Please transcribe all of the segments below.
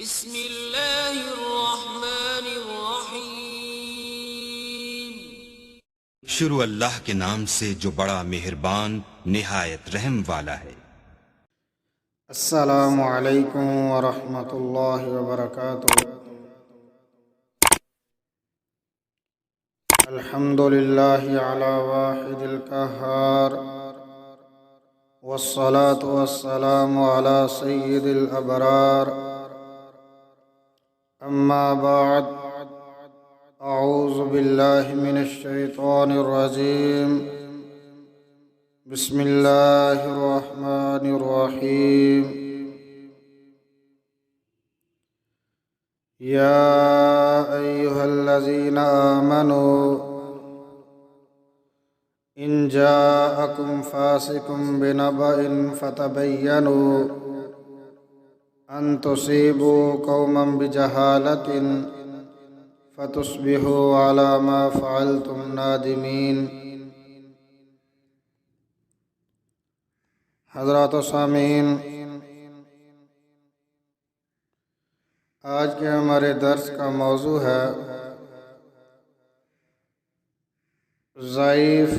بسم اللہ الرحمن الرحیم۔ شروع اللہ کے نام سے جو بڑا مہربان نہایت رحم والا ہے۔ السلام علیکم ورحمۃ اللہ وبرکاتہ۔ الحمد للہ علی واحد القہار، والصلاة والسلام علی سید الابرار، اما بعد، اعوذ باللہ من الشیطان الرجیم، بسم اللہ الرحمن الرحیم۔ یا ایہا الذین آمنوا ان جاءکم فاسق بنبأ فتبینوا ان تصیبوا قوما بجہالۃ فتصبحوا علی ما فعلتم نادمین۔ حضرات و سامعین، آج کے ہمارے درس کا موضوع ہے ضعیف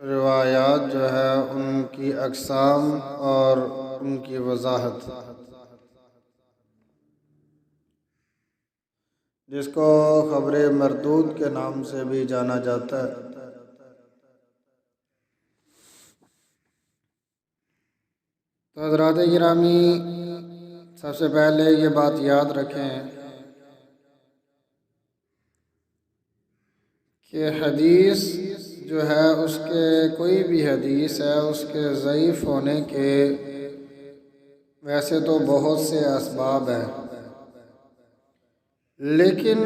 روایات جو ہے ان کی اقسام اور ان کی وضاحت، جس کو خبر مردود کے نام سے بھی جانا جاتا ہے۔ تو حضرات گرامی، سب سے پہلے یہ بات یاد رکھیں کہ حدیث جو ہے اس کے کوئی بھی حدیث ہے اس کے ضعیف ہونے کے ویسے تو بہت سے اسباب ہیں، لیکن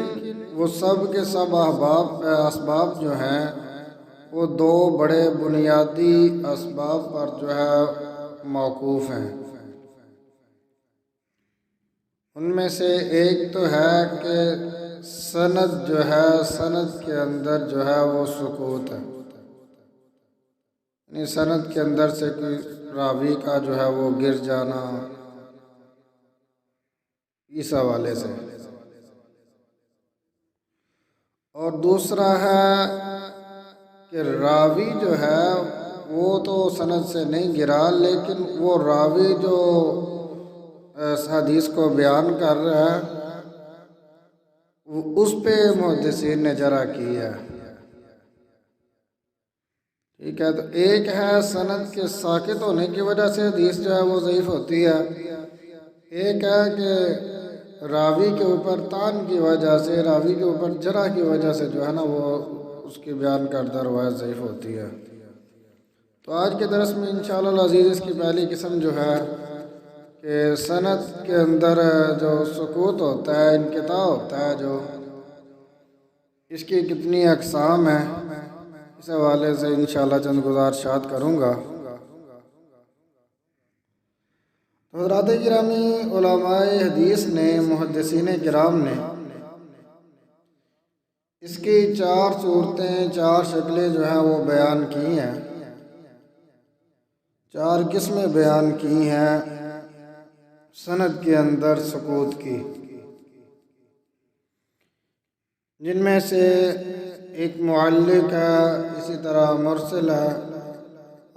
وہ سب کے سب اسباب جو ہیں وہ دو بڑے بنیادی اسباب پر جو ہے موقوف ہیں۔ ان میں سے ایک تو ہے کہ سند جو ہے، سند کے اندر جو ہے وہ سکوت ہے، یعنی سند کے اندر سے کوئی راوی کا جو ہے وہ گر جانا، اس حوالے سے۔ اور دوسرا ہے کہ راوی جو ہے وہ تو سند سے نہیں گرا، لیکن وہ راوی جو اس حدیث کو بیان کر رہا ہے اس پہ محدثین نے جرح کی ہے۔ ٹھیک ہے، تو ایک ہے سند کے ساقط ہونے کی وجہ سے حدیث جو ہے وہ ضعیف ہوتی ہے، ایک ہے کہ راوی کے اوپر تان کی وجہ سے، راوی کے اوپر جرح کی وجہ سے جو ہے نا وہ اس کی بیان کردہ روایت ضعیف ہوتی ہے۔ تو آج کے درس میں انشاءاللہ العزیز اس کی پہلی قسم جو ہے کہ سند کے اندر جو سکوت ہوتا ہے، انقطاع ہوتا ہے، جو اس کی کتنی اقسام ہیں، اس حوالے سے انشاءاللہ چند گزارشات کروں گا۔ تو حضرات گرامی، علماء حدیث نے، محدثین کرام نے اس کی چار صورتیں، چار شکلیں جو ہیں وہ بیان کی ہیں، چار قسمیں بیان کی ہیں سند کے اندر سکوت کی، جن میں سے ایک معلق ہے، اسی طرح مرسل ہے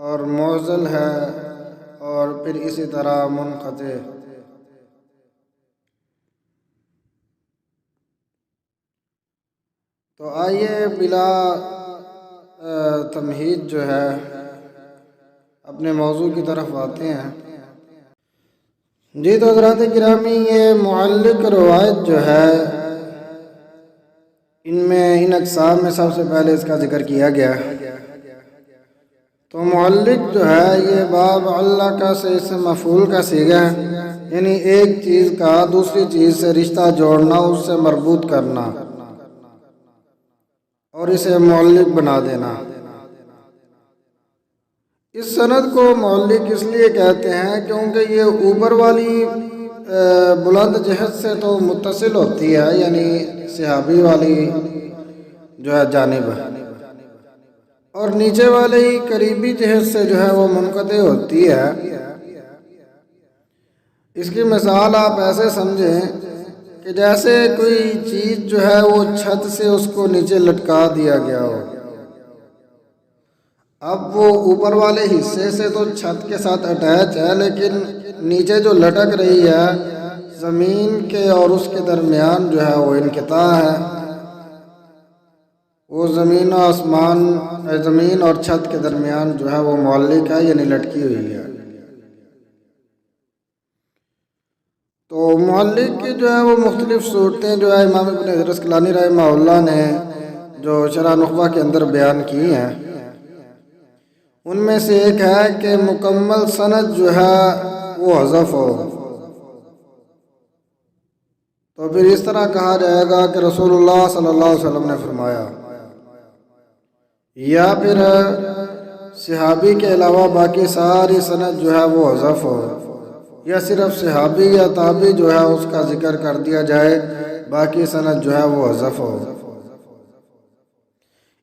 اور معضل ہے، اور پھر اسی طرح منقطع۔ تو آئیے بلا تمہید جو ہے اپنے موضوع کی طرف آتے ہیں۔ جی تو حضرات گرامی، یہ معلق روایت جو ہے ان میں، ان اقسام میں سب سے پہلے اس کا ذکر کیا گیا ہے۔ تو معلق جو ہے یہ باب اللہ کا سے اسم مفعول کا صیغہ ہے، یعنی ایک چیز کا دوسری چیز سے رشتہ جوڑنا، اس سے مربوط کرنا اور اسے معلق بنا دینا۔ اس سند کو معلق اس لیے کہتے ہیں کیونکہ یہ اوپر والی بلند جہت سے تو متصل ہوتی ہے، یعنی صحابی والی جو ہے جانب ہے، اور نیچے والی قریبی جہت سے جو ہے وہ منقطع ہوتی ہے۔ اس کی مثال آپ ایسے سمجھیں کہ جیسے کوئی چیز جو ہے وہ چھت سے اس کو نیچے لٹکا دیا گیا ہو. اب وہ اوپر والے حصے سے تو چھت کے ساتھ اٹیچ ہے، لیکن نیچے جو لٹک رہی ہے زمین کے اور اس کے درمیان جو ہے وہ انقطاع ہے. وہ زمین و آسمان، زمین اور چھت کے درمیان جو ہے وہ معلق ہے، یعنی لٹکی ہوئی ہے. تو معلق کی جو ہے وہ مختلف صورتیں جو ہے امام ابن حجر عسقلانی رحمہ اللہ نے جو شرح نخبہ کے اندر بیان کی ہیں، ان میں سے ایک ہے کہ مکمل سند جو ہے وہ حذف ہو. تو پھر اس طرح کہا جائے گا کہ رسول اللہ صلی اللہ علیہ وسلم نے فرمایا، یا پھر صحابی کے علاوہ باقی ساری سند جو ہے وہ حذف ہو، یا صرف صحابی یا تابعی جو ہے اس کا ذکر کر دیا جائے، باقی سند جو ہے وہ حذف ہو.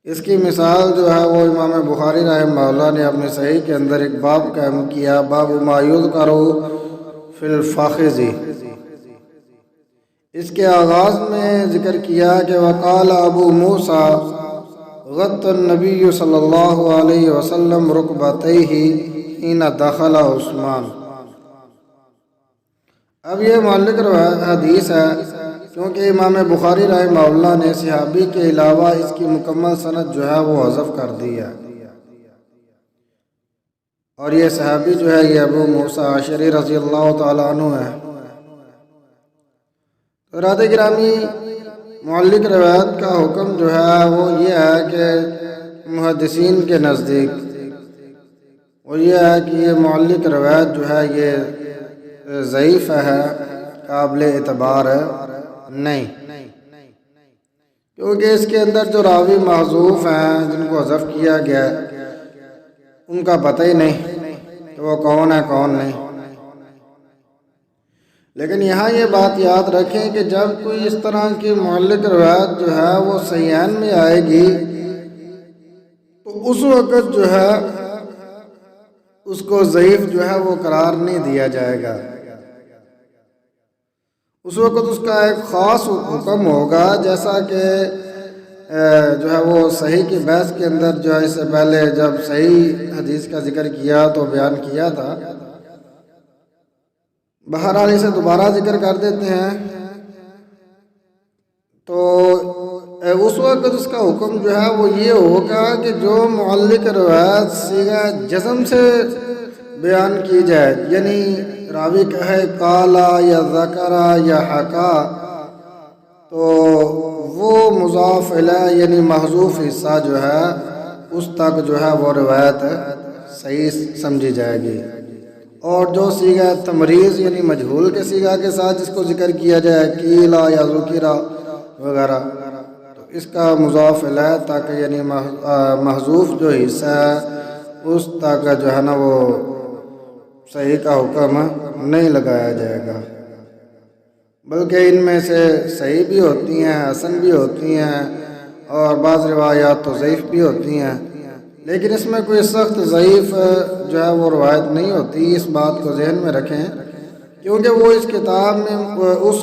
اس کی مثال جو ہے وہ امام بخاری رحمہ اللہ نے اپنے صحیح کے اندر ایک باب قائم کیا، باب ما یذکر فی الفاخذ. اس کے آغاز میں ذکر کیا کہ وقال ابو موسیٰ غط النبی صلی اللہ علیہ وسلم رکبتیہ حین دخل عثمان. اب یہ معلق حدیث ہے کیونکہ امام بخاری رحمہ اللہ نے صحابی کے علاوہ اس کی مکمل سند جو ہے وہ حذف کر دی ہے، اور یہ صحابی جو ہے یہ ابو موسیٰ اشعری رضی اللہ تعالیٰ عنہ ہے. تو حضرات گرامی، معلق روایت کا حکم جو ہے وہ یہ ہے کہ محدثین کے نزدیک وہ یہ ہے کہ یہ معلق روایت جو ہے یہ ضعیف ہے، قابل اعتبار نہیں، کیونکہ اس کے اندر جو راوی محذوف ہیں جن کو حذف کیا گیا ان کا پتہ ہی نہیں کہ وہ کون ہے کون نہیں. لیکن یہاں یہ بات یاد رکھیں کہ جب کوئی اس طرح کی معلق روایت جو ہے وہ صحیحین میں آئے گی تو اس وقت جو ہے اس کو ضعیف جو ہے وہ قرار نہیں دیا جائے گا. اس وقت اس کا ایک خاص حکم ہوگا، جیسا کہ جو ہے وہ صحیح کی بحث کے اندر جو ہے اس سے پہلے جب صحیح حدیث کا ذکر کیا تو بیان کیا تھا. بہرحال اسے دوبارہ ذکر کر دیتے ہیں. تو اس وقت اس کا حکم جو ہے وہ یہ ہوگا کہ جو معلق روایت صیغہ جزم سے بیان کی جائے، یعنی راوی کہے قالا یا ذکرا یا حکا، تو وہ مضاف الیہ یعنی محذوف حصہ جو ہے اس تک جو ہے وہ روایت صحیح سمجھی جائے گی. اور جو صیغہ تمریز یعنی مجہول کے صیغہ کے ساتھ جس کو ذکر کیا جائے قیلا یا ذکرا وغیرہ، تو اس کا مضاف الیہ تک یعنی محذوف جو حصہ ہے اس تک جو ہے نا وہ صحیح کا حکم نہیں لگایا جائے گا، بلکہ ان میں سے صحیح بھی ہوتی ہیں، حسن بھی ہوتی ہیں، اور بعض روایات تو ضعیف بھی ہوتی ہیں. لیکن اس میں کوئی سخت ضعیف جو ہے وہ روایت نہیں ہوتی. اس بات کو ذہن میں رکھیں کیونکہ وہ اس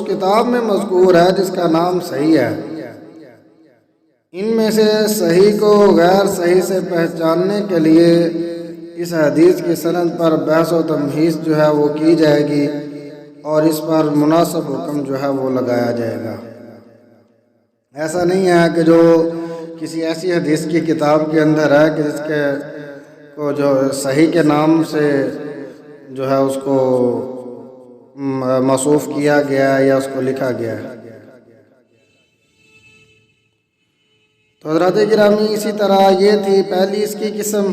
کتاب میں مذکور ہے جس کا نام صحیح ہے. ان میں سے صحیح کو غیر صحیح سے پہچاننے کے لیے اس حدیث کی سند پر بحث و تمہیز جو ہے وہ کی جائے گی اور اس پر مناسب حکم جو ہے وہ لگایا جائے گا. ایسا نہیں ہے کہ جو کسی ایسی حدیث کی کتاب کے اندر ہے کہ جس کے کو جو صحیح کے نام سے جو ہے اس کو موصوف کیا گیا ہے یا اس کو لکھا گیا ہے. تو حضرات گرامی اسی طرح یہ تھی پہلی اس کی قسم.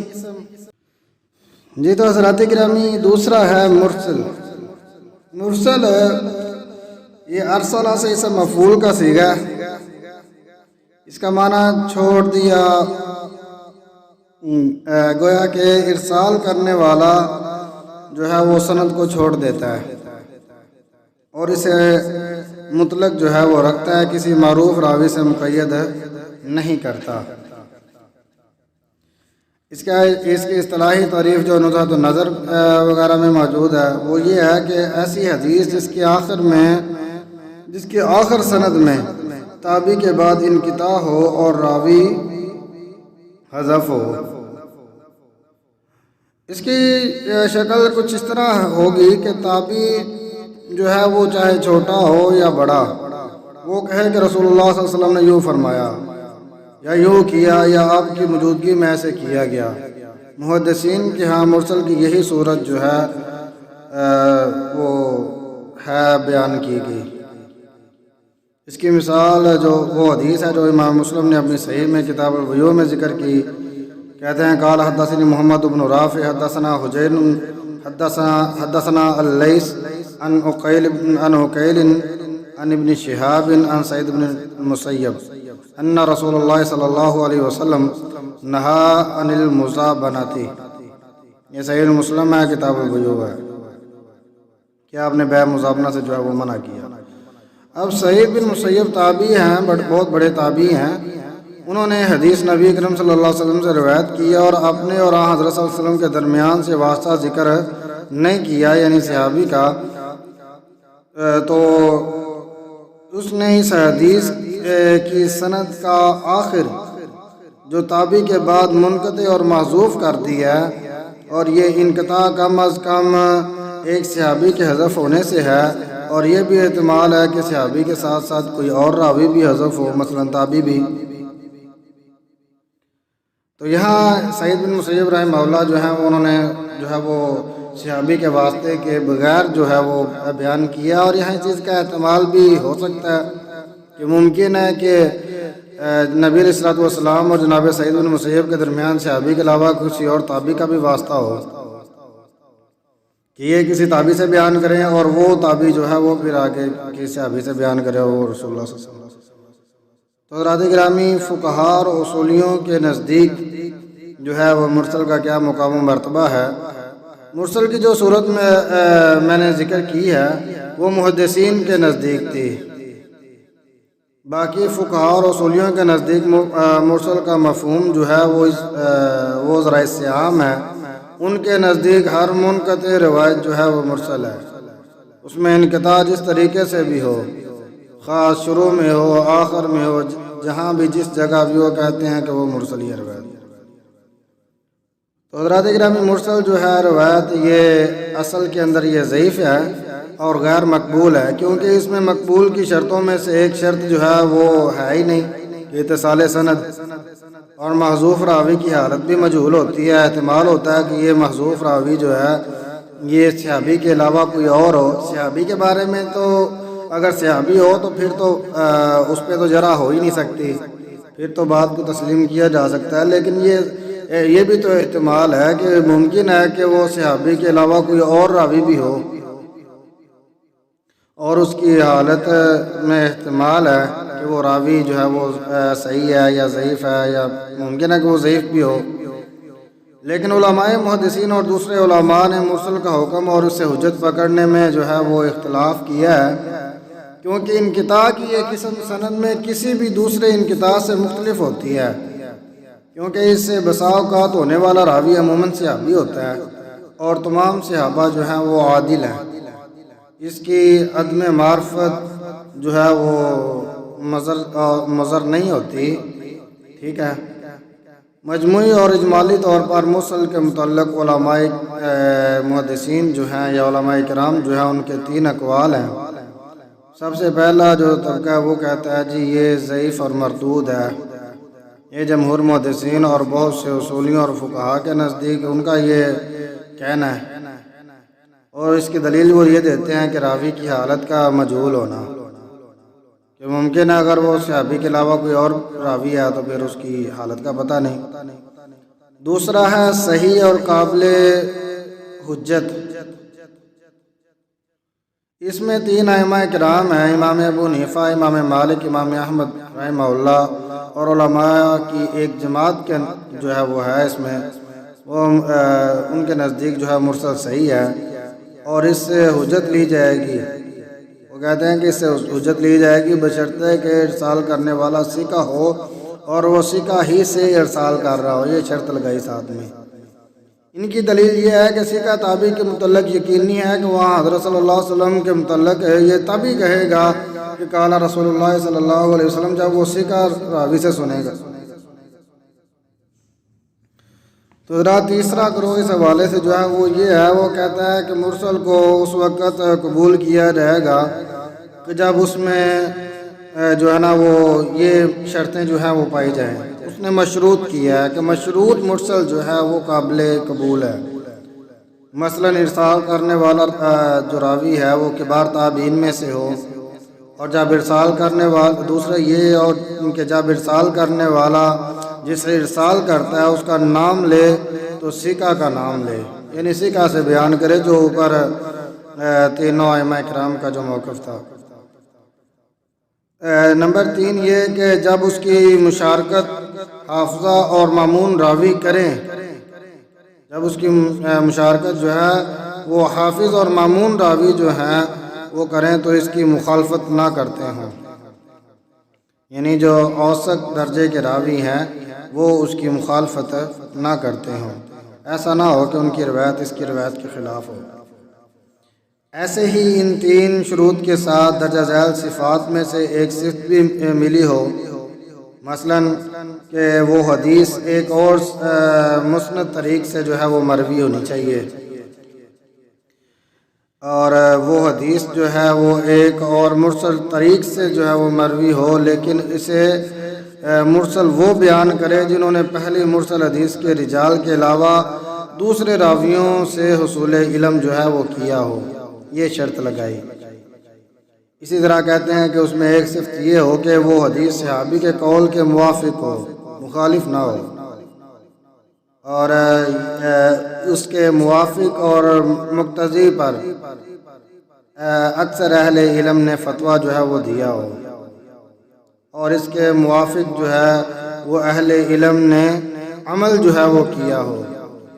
جی تو حضرات گرامی دوسرا ہے مرسل. مرسل یہ ارسلہ سے اسم مفعول کا صیغہ ہے. اس کا معنی چھوڑ دیا، گویا کہ ارسال کرنے والا جو ہے وہ سند کو چھوڑ دیتا ہے اور اسے مطلق جو ہے وہ رکھتا ہے، کسی معروف راوی سے مقید نہیں کرتا. اس کی اصطلاحی تعریف جو نزہۃ النظر وغیرہ میں موجود ہے وہ یہ ہے کہ ایسی حدیث جس کے آخر سند میں تابعی کے بعد انقطاع ہو اور راوی حذف ہو۔ اس کی شکل کچھ اس طرح ہوگی کہ تابعی جو ہے وہ چاہے چھوٹا ہو یا بڑا، وہ کہے کہ رسول اللہ صلی اللہ علیہ وسلم نے یوں فرمایا یا یوں کیا یا آپ کی موجودگی میں ایسے کیا گیا۔ محدثین کے ہاں مرسل کی یہی صورت جو ہے وہ ہے بیان کی گئی۔ اس کی مثال جو وہ حدیث ہے جو امام مسلم نے اپنی صحیح میں کتاب البیوع میں ذکر کی، کہتے ہیں قال حدثني محمد بن رافع حدثنا حجین حدثنا اللیث عن عقیل عن ابن شہاب عن سعید بن المسیب ان رسول اللہ صلی اللہ علیہ وسلم نہا عن المزابنۃ۔ یہ صحیح مسلم ہے، کتاب البیوع ہے کہ آپ نے بیع مزابنہ سے جو ہے وہ منع کیا۔ اب سعید بن مسیب تابعی ہیں، بہت بڑے تابعی ہیں، انہوں نے حدیث نبی کریم صلی اللہ علیہ وسلم سے روایت کیا اور اپنے اور حضرت صلی اللہ علیہ وسلم کے درمیان سے واسطہ ذکر نہیں کیا، یعنی صحابی کا، تو اس نے اس حدیث کی سند کا آخر جو تابعی کے بعد منقطع اور محذوف کر دیا ہے، اور یہ انقطاع کم از کم ایک صحابی کے حذف ہونے سے ہے، اور یہ بھی احتمال ہے کہ صحابی کے ساتھ ساتھ کوئی اور راوی بھی حذف ہو، مثلا تابعی بھی۔ تو یہاں سعید بن مسیب رحمہ اللہ جو ہیں انہوں نے جو ہے وہ صحابی کے واسطے کے بغیر جو ہے وہ بیان کیا، اور یہاں اس چیز کا احتمال بھی ہو سکتا ہے کہ ممکن ہے کہ نبی علیہ الصلوۃ والسلام اور جناب سعید بن مسیب کے درمیان صحابی کے علاوہ کسی اور تابعی کا بھی واسطہ ہو، کہ یہ کسی تابعی سے بیان کریں اور وہ تابعی جو ہے وہ پھر آگے کسی صحابی سے بیان کرے وہ رسول اللہ صلی اللہ علیہ وسلم۔ تو حضرات گرامی، فقہا اور اصولیوں کے نزدیک جو ہے وہ مرسل کا کیا مقام و مرتبہ ہے؟ مرسل کی جو صورت میں نے ذکر کی ہے وہ محدثین کے نزدیک تھی، باقی فقہا اور اصولیوں کے نزدیک مرسل کا مفہوم جو ہے وہ ذرا اس سے عام ہے۔ ان کے نزدیک ہر منقطع روایت جو ہے وہ مرسل ہے، اس میں انقطاع جس طریقے سے بھی ہو، خاص شروع میں ہو آخر میں ہو، جہاں بھی جس جگہ بھی وہ کہتے ہیں کہ وہ مرسل ہی روایت۔ تو حضرات گرامی، مرسل جو ہے روایت یہ اصل کے اندر یہ ضعیف ہے اور غیر مقبول ہے، کیونکہ اس میں مقبول کی شرطوں میں سے ایک شرط جو ہے وہ ہے ہی نہیں کہ اتصال سند، اور محذوف راوی کی حالت بھی مجہول ہوتی ہے۔ احتمال ہوتا ہے کہ یہ محذوف راوی جو ہے یہ صحابی کے علاوہ کوئی اور ہو۔ صحابی کے بارے میں تو اگر صحابی ہو تو پھر تو اس پہ تو جرح ہو ہی نہیں سکتی، پھر تو بات کو تسلیم کیا جا سکتا ہے، لیکن یہ بھی تو احتمال ہے کہ ممکن ہے کہ وہ صحابی کے علاوہ کوئی اور راوی بھی ہو، اور اس کی حالت میں احتمال ہے کہ وہ راوی جو ہے وہ صحیح ہے یا ضعیف ہے، یا ممکن ہے کہ وہ ضعیف بھی ہو۔ لیکن علماء محدثین اور دوسرے علماء نے مرسل کا حکم اور اس سے حجت پکڑنے میں جو ہے وہ اختلاف کیا ہے، کیونکہ انقطاع کی یہ قسم سند میں کسی بھی دوسرے انقطاع سے مختلف ہوتی ہے، کیونکہ اس سے بسا اوقات ہونے والا راوی عموماً صحابی ہوتا ہے، اور تمام صحابہ جو ہیں وہ عادل ہیں۔ اس کی عدم معرفت جو ہے وہ مضر نہیں ہوتی، ٹھیک ہے۔ مجموعی اور اجمالی طور پر مرسل کے متعلق علماء محدثین جو ہیں یا علماء کرام جو ہیں ان کے 3 اقوال ہیں۔ سب سے پہلا جو طبقہ ہے وہ کہتا ہے جی یہ ضعیف اور مردود ہے، یہ جمہور محدثین اور بہت سے اصولیوں اور فقہا کے نزدیک ان کا یہ کہنا ہے، اور اس کی دلیل وہ یہ دیتے ہیں کہ راوی کی حالت کا مجہول ہونا، کہ ممکن ہے اگر وہ صحابی کے علاوہ کوئی اور راوی ہے تو پھر اس کی حالت کا پتہ نہیں۔ دوسرا ہے صحیح اور قابل حجت۔ اس میں 3 ائمہ کرام ہیں، امام ابو حنیفہ، امام مالک، امام احمد رحمہ اللہ، اور علماء کی ایک جماعت کے جو ہے وہ ہے اس میں وہ ان کے نزدیک جو ہے مرسل صحیح ہے، اور اس سے حجت لی جائے گی۔ وہ کہتے ہیں کہ اس سے حجت لی جائے گی بشرطے کہ ارسال کرنے والا ثقہ ہو اور وہ ثقہ ہی سے ارسال کر رہا ہو، یہ شرط لگائی ساتھ میں۔ ان کی دلیل یہ ہے کہ ثقہ تابعی کے متعلق یقینی ہے کہ وہاں حضرت صلی اللہ علیہ وسلم کے متعلق ہے، یہ تبھی کہے گا کہ قال رسول اللہ صلی اللہ علیہ وسلم، جب وہ ثقہ راوی سے سنے گا۔ تو حضرات تیسرا گروہ اس حوالے سے جو ہے وہ یہ ہے، وہ کہتا ہے کہ مرسل کو اس وقت قبول کیا جائے گا کہ جب اس میں جو ہے نا وہ یہ شرطیں جو ہیں وہ پائی جائیں۔ اس نے مشروط کیا ہے کہ مشروط مرسل جو ہے وہ قابل قبول ہے۔ مثلا ارسال کرنے والا جو راوی ہے وہ کبار تابعین میں سے ہو، اور جب ارسال کرنے والا دوسرا یہ، اور کہ جب ارسال کرنے والا جسے ارسال کرتا ہے اس کا نام لے تو ثقہ کا نام لے، یعنی ثقہ سے بیان کرے، جو اوپر تینوں ائمہ کرام کا جو موقف تھا۔ نمبر 3 یہ کہ جب اس کی مشارکت حافظہ اور مامون راوی کریں، جب اس کی مشارکت جو ہے وہ حافظ اور مامون راوی جو ہیں وہ کریں تو اس کی مخالفت نہ کرتے ہوں، یعنی جو اوسط درجے کے راوی ہیں وہ اس کی مخالفت نہ کرتے ہوں، ایسا نہ ہو کہ ان کی روایت اس کی روایت کے خلاف ہو۔ ایسے ہی ان 3 شروط کے ساتھ درجہ ذیل صفات میں سے ایک صفت بھی ملی ہو، مثلا کہ وہ حدیث ایک اور مسند طریق سے جو ہے وہ مروی ہونی چاہیے، اور وہ حدیث جو ہے وہ ایک اور مرسل طریق سے جو ہے وہ مروی ہو، لیکن اسے مرسل وہ بیان کرے جنہوں نے پہلی مرسل حدیث کے رجال کے علاوہ دوسرے راویوں سے حصول علم جو ہے وہ کیا ہو، یہ شرط لگائی۔ اسی طرح کہتے ہیں کہ اس میں ایک صفت یہ ہو کہ وہ حدیث صحابی کے قول کے موافق ہو، مخالف نہ ہو، اور اس کے موافق اور مقتضی پر اکثر اہل علم نے فتویٰ جو ہے وہ دیا ہو، اور اس کے موافق جو ہے وہ اہل علم نے عمل جو ہے وہ کیا ہو۔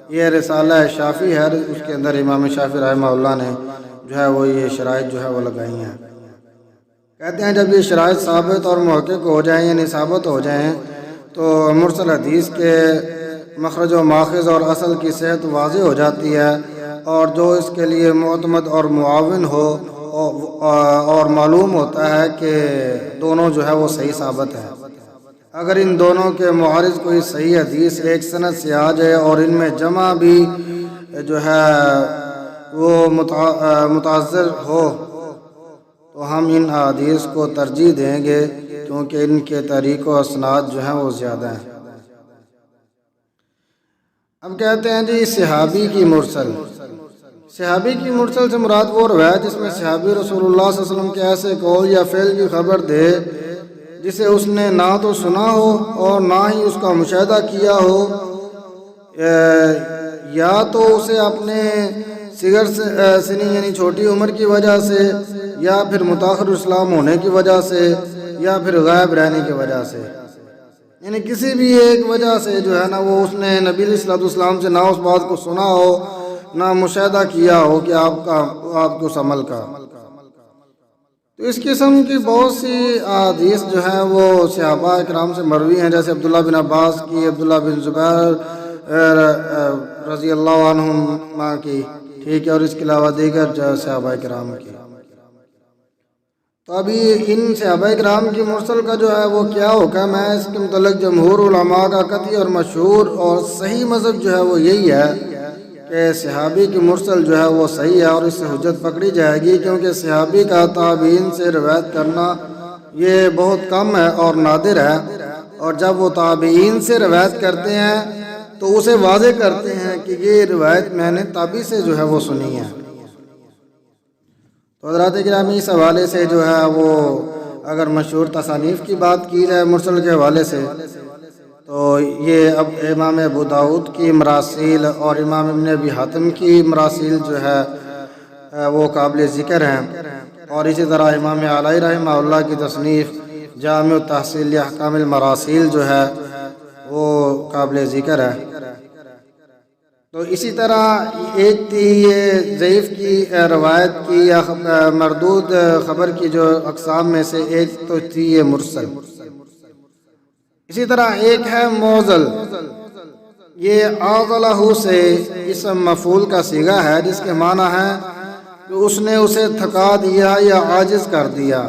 یہ رسالہ شافی ہے، اس کے اندر امام شافی رحمہ اللہ نے جو ہے وہ یہ شرائط جو ہے وہ لگائی ہیں۔ کہتے ہیں جب یہ شرائط ثابت اور محقق ہو جائیں، یعنی ثابت ہو جائیں، تو مرسل حدیث کے مخرج و ماخذ اور اصل کی صحت واضح ہو جاتی ہے، اور جو اس کے لیے معتمد اور معاون ہو اور معلوم ہوتا ہے کہ دونوں جو ہے وہ صحیح ثابت ہے۔ اگر ان دونوں کے معارض کوئی صحیح حدیث ایک سند سے آ جائے اور ان میں جمع بھی جو ہے وہ متعذر ہو، تو ہم ان حدیث کو ترجیح دیں گے، کیونکہ ان کے طریق و اسناد جو ہیں وہ زیادہ ہیں۔ اب کہتے ہیں جی صحابی کی مرسل۔ صحابی کی مرسل سے مراد وہ روایت جس میں صحابی رسول اللہ صلی اللہ علیہ وسلم کے ایسے قول یا فعل کی خبر دے جسے اس نے نہ تو سنا ہو اور نہ ہی اس کا مشاہدہ کیا ہو، یا تو اسے اپنے صغر سنی یعنی چھوٹی عمر کی وجہ سے، یا پھر متاخر اسلام ہونے کی وجہ سے، یا پھر غائب رہنے کی وجہ سے، یعنی کسی بھی ایک وجہ سے جو ہے نا وہ اس نے نبی علیہ الصلوۃ والسلام سے نہ اس بات کو سنا ہو نہ مشاہدہ کیا ہو کہ آپ کو اس عمل کا۔ تو اس قسم کی بہت سی احادیث جو ہیں وہ صحابہ اکرام سے مروی ہیں، جیسے عبداللہ بن عباس کی، عبداللہ بن زبیر رضی اللہ عنہما کی، ٹھیک ہے، اور اس کے علاوہ دیگر جو صحابہ اکرام کی۔ تو ابھی ان صحابہ اکرام کی مرسل کا جو ہے وہ کیا حکم ہے، اس کے متعلق جمہور علماء کا قطعی اور مشہور اور صحیح مذہب جو ہے وہ یہی ہے کہ صحابی کی مرسل جو ہے وہ صحیح ہے، اور اس سے حجت پکڑی جائے گی، کیونکہ صحابی کا تابعین سے روایت کرنا یہ بہت کم ہے اور نادر ہے، اور جب وہ تابعین سے روایت کرتے ہیں تو اسے واضح کرتے ہیں کہ یہ روایت میں نے تابعی سے جو ہے وہ سنی ہے۔ تو حضرات گرامی اس حوالے سے جو ہے وہ اگر مشہور تصانیف کی بات کی جائے مرسل کے حوالے سے، تو یہ اب امام ابو داؤد کی مراسیل اور امام ابن ابی حاتم کی مراسیل جو ہے وہ قابل ذکر ہیں، اور اسی طرح امام علائی رحمہ اللہ کی تصنیف جامع التحصیل احکام المراسیل جو ہے وہ قابل ذکر ہے۔ تو اسی طرح ایک تھی یہ ضعیف کی روایت کی یا مردود خبر کی جو اقسام میں سے ایک تو تھی یہ مرسل۔ اسی طرح ایک ہے موزل، یہ آضلہ سے اسم مفعول کا صیغہ ہے، جس کے معنی ہے کہ اس نے اسے تھکا دیا یا عاجز کر دیا۔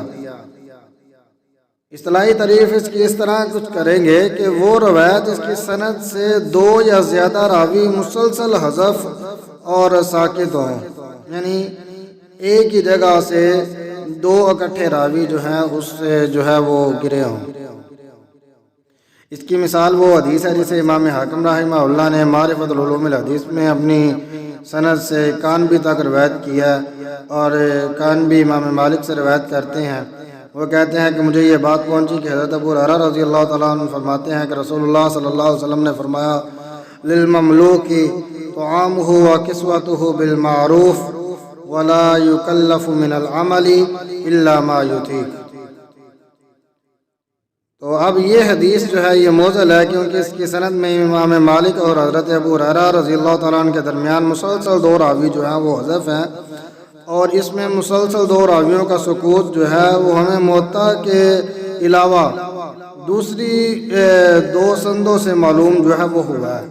اصطلاحی تعریف اس کی اس طرح کچھ کریں گے کہ وہ روایت جس کی سند سے دو یا زیادہ راوی مسلسل حذف اور ساکت ہوں، یعنی ایک ہی جگہ سے دو اکٹھے راوی جو ہیں اس سے جو ہے وہ گرے ہوں۔ اس کی مثال وہ حدیث ہے جسے امام حاکم رحمہ اللہ نے معرفت العلوم الحدیث میں اپنی سند سے کانبی تک روایت کیا، اور کانبی امام مالک سے روایت کرتے ہیں۔ وہ کہتے ہیں کہ مجھے یہ بات پہنچی کہ حضرت ابو ہریرہ رضی اللہ تعالیٰ عنہ فرماتے ہیں کہ رسول اللہ صلی اللہ علیہ وسلم نے فرمایا، للمملوک طعامہ وکسوتہ بالمعروف ولا یکلف من العمل الا ما یطیق۔ تو اب یہ حدیث جو ہے یہ موزل ہے، کیونکہ اس کی سند میں امام مالک اور حضرت ابو ہریرہ رضی اللہ تعالیٰ عنہ کے درمیان مسلسل دو راوی جو ہیں وہ حذف ہیں، اور اس میں مسلسل دو راویوں کا سکوت جو ہے وہ ہمیں موطا کے علاوہ دوسری دو سندوں سے معلوم جو ہے وہ ہوا ہے۔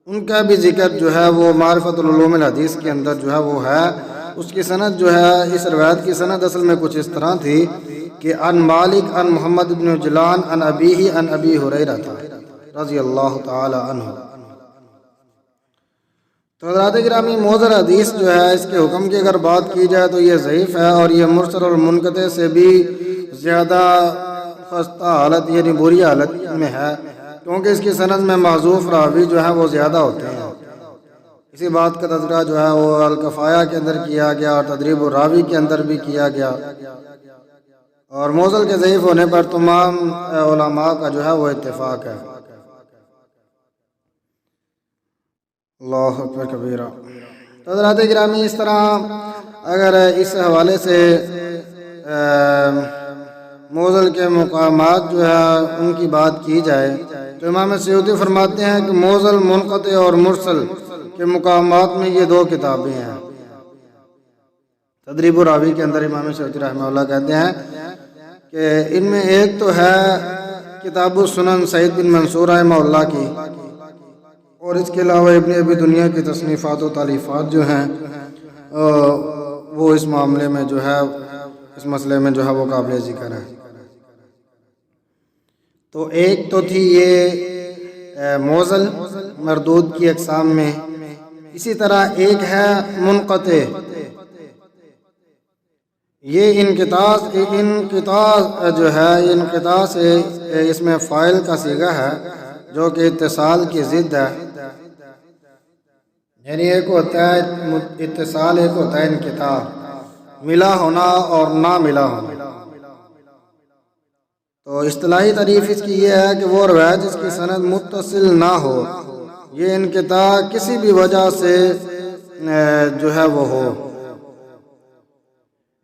ان کا بھی ذکر جو ہے وہ معرفت العلوم الحدیث کے اندر جو ہے وہ ہے۔ اس کی سند جو ہے، اس روایت کی سند اصل میں کچھ اس طرح تھی کہ ان مالک ان محمد بن جلان ان ابیہ ان ابی ہریرہ تھا رضی اللہ تعالی عنہ۔ تو حضرات گرامی، موزل حدیث جو ہے اس کے حکم کی اگر بات کی جائے تو یہ ضعیف ہے، اور یہ مرسل اور منقطع سے بھی زیادہ خستہ حالت یعنی بری حالت میں ہے، کیونکہ اس کی سند میں معذوف راوی جو ہیں وہ زیادہ ہوتے ہیں۔ اسی بات کا تذکرہ جو ہے وہ الکفایہ کے اندر کیا گیا اور تدریب الراوی کے اندر بھی کیا گیا، اور موزل کے ضعیف ہونے پر تمام علماء کا جو ہے وہ اتفاق ہے۔ اللہ اکبر کبیرہ۔ تو حضرات گرامی، اس طرح اگر اس حوالے سے موزل کے مقامات جو ہے ان کی بات کی جائے تو امام سیوطی فرماتے ہیں کہ موزل، منقطع اور مرسل کے مقامات میں یہ دو کتابیں ہیں۔ تدریب الراوی کے اندر امام سیوطی رحمہ اللہ کہتے ہیں کہ ان میں ایک تو ہے کتاب السنن سعید بن منصور رحمہ اللہ کی، اور اس کے علاوہ ابن ابی دنیا کی تصنیفات و تالیفات جو ہیں وہ اس معاملے میں جو ہے، اس مسئلے میں جو ہے وہ قابل ذکر ہے۔ تو ایک تو تھی یہ موزل مردود کی اقسام میں، اسی طرح ایک ہے منقطع، یہ انقطاع جو ہے، انقطاع سے اس میں فاعل کا صیغہ ہے جو کہ اتصال کی ضد ہے، یعنی ایک ہوتا ہے اتصال، ایک ہوتا ہے انقطاع، ملا ہونا اور نہ ملا ہونا۔ تو اصطلاحی تعریف اس کی یہ ہے کہ وہ روایت جس کی سند متصل نہ ہو، یہ انقطاع کسی بھی وجہ سے جو ہے وہ ہو،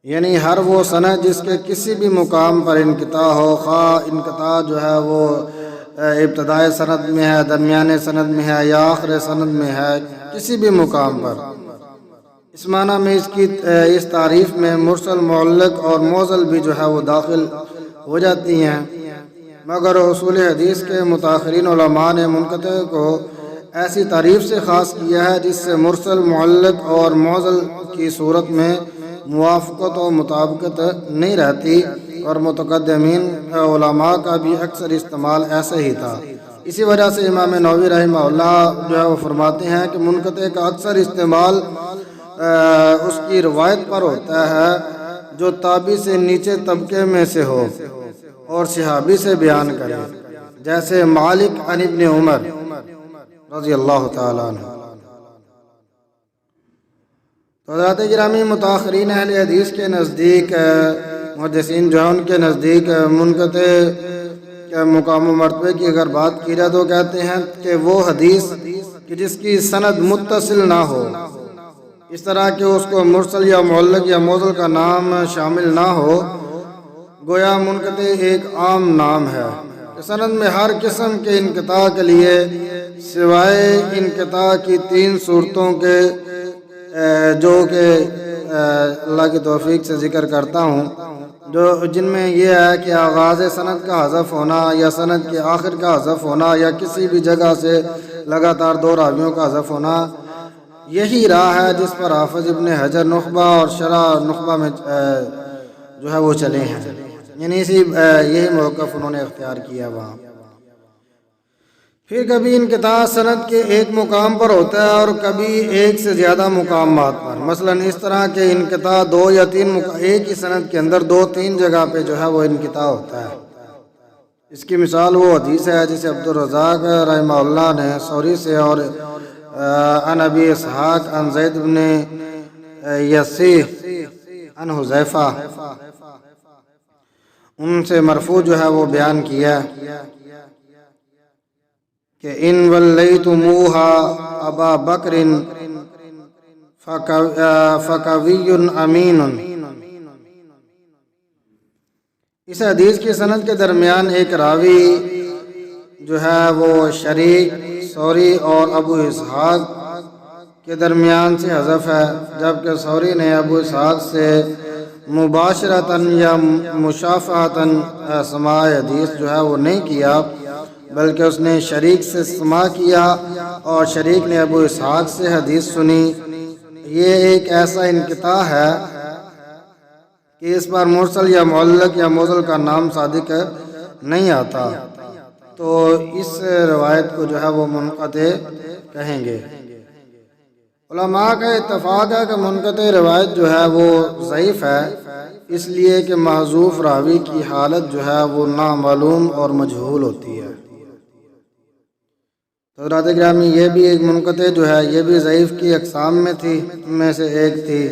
یعنی ہر وہ سند جس کے کسی بھی مقام پر انقطاع ہو، خواہ انقطاع جو ہے وہ ابتدائی سند میں ہے، درمیانے سند میں ہے یا آخر سند میں ہے، کسی بھی مقام پر۔ اس معنی میں اس تعریف میں مرسل، معلق اور موزل بھی جو ہے وہ داخل ہو جاتی ہیں، مگر اصول حدیث کے متاخرین علماء نے منقطع کو ایسی تعریف سے خاص کیا ہے جس سے مرسل، معلق اور موزل کی صورت میں موافقت و مطابقت نہیں رہتی، اور متقدمین علماء کا بھی اکثر استعمال ایسے ہی تھا۔ اسی وجہ سے امام نووی رحمہ اللہ جو ہے وہ فرماتے ہیں کہ منقطع کا اکثر استعمال اس کی روایت پر ہوتا ہے جو تابعی سے نیچے طبقے میں سے ہو اور صحابی سے بیان کرے، جیسے مالک عن ابن عمر رضی اللہ تعالیٰ عنہ۔ تو حضرات گرامی، متاخرین اہل حدیث کے نزدیک، محدثین جو ہیں ان کے نزدیک منقطع کے مقام و مرتبے کی اگر بات کی جائے تو کہتے ہیں کہ وہ حدیث کہ جس کی سند متصل نہ ہو، اس طرح کہ اس کو مرسل یا معلق یا موزل کا نام شامل نہ ہو، گویا منقطع ایک عام نام ہے۔ سند میں ہر قسم کے انقطاع کے لیے سوائے انقطاع کی 3 صورتوں کے جو کہ اللہ کی توفیق سے ذکر کرتا ہوں، جن میں یہ ہے کہ آغاز سند کا حذف ہونا یا سند کے آخر کا حذف ہونا یا کسی بھی جگہ سے لگاتار 2 راویوں کا حذف ہونا، یہی راہ ہے جس پر حافظ ابن حجر نخبہ اور شرح نخبہ میں جو ہے وہ چلے ہیں، یعنی یہی موقف انہوں نے اختیار کیا وہاں۔ پھر کبھی انقطاع سند کے ایک مقام پر ہوتا ہے اور کبھی ایک سے زیادہ مقامات پر، مثلا اس طرح کے انقطاع 2 یا 3 ایک ہی سند کے اندر 2-3 جگہ پہ جو ہے وہ انقطاع ہوتا ہے۔ اس کی مثال وہ حدیث ہے جسے عبدالرزاق رحمہ اللہ نے ثوری سے اور عن ابی اسحاق عن زید بن یسیح عن حذیفہ ان سے مرفوع جو ہے وہ بیان کیا کہ ان ولیتموہا ابا بکر فقوی امین۔ اس حدیث کی سند کے درمیان ایک راوی جو ہے وہ شریک، ثوری اور ابو اسحاق کے درمیان سے حذف ہے، جبکہ ثوری نے ابو اسحاق سے مباشرتاً یا مشافہتاً سماع حدیث جو ہے وہ نہیں کیا، بلکہ اس نے شریک سے سماع کیا اور شریک نے ابو اسحاق سے حدیث سنی۔ یہ ایک ایسا انقطاع ہے کہ اس پر مرسل یا معلق یا معضل کا نام صادق نہیں آتا، تو اس روایت کو جو ہے وہ منقطع کہیں گے۔ علماء کا اتفاق ہے کہ منقطع روایت جو ہے وہ ضعیف ہے، اس لیے کہ محذوف راوی کی حالت جو ہے وہ نامعلوم اور مجہول ہوتی ہے۔ تو حضرات گرامی، یہ بھی ایک منقطع جو ہے یہ بھی ضعیف کی اقسام میں سے ایک تھی۔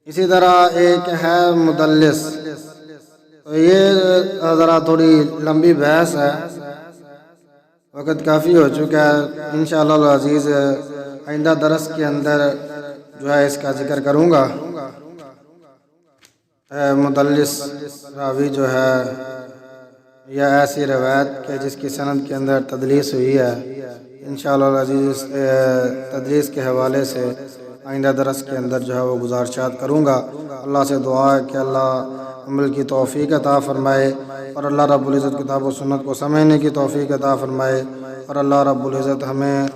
اسی طرح ایک ہے مدلس، تو یہ ذرا تھوڑی لمبی بحث ہے، وقت کافی ہو چکا ہے، انشاءاللہ العزیز آئندہ درس کے اندر جو ہے اس کا ذکر کروں گا۔ مدلس راوی جو ہے یا ایسی روایت کہ جس کی سند کے اندر تدلیس ہوئی ہے، انشاءاللہ العزیز تدلیس کے حوالے سے آئندہ درس کے اندر جو ہے وہ گزارشات کروں گا۔ اللہ سے دعا ہے کہ اللہ عمل کی توفیق عطا فرمائے، اور اللہ رب العزت کتاب و سنت کو سمجھنے کی توفیق عطا فرمائے، اور اللہ رب العزت ہمیں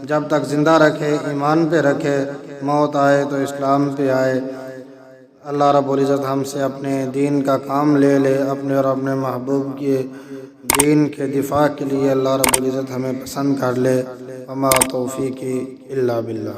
جب تک زندہ رکھے ایمان پہ رکھے، موت آئے تو اسلام پہ آئے۔ اللہ رب العزت ہم سے اپنے دین کا کام لے لے، اپنے اور اپنے محبوب کے دین کے دفاع کے لیے اللہ رب العزت ہمیں پسند کر لے۔ وما توفیقی الا باللہ۔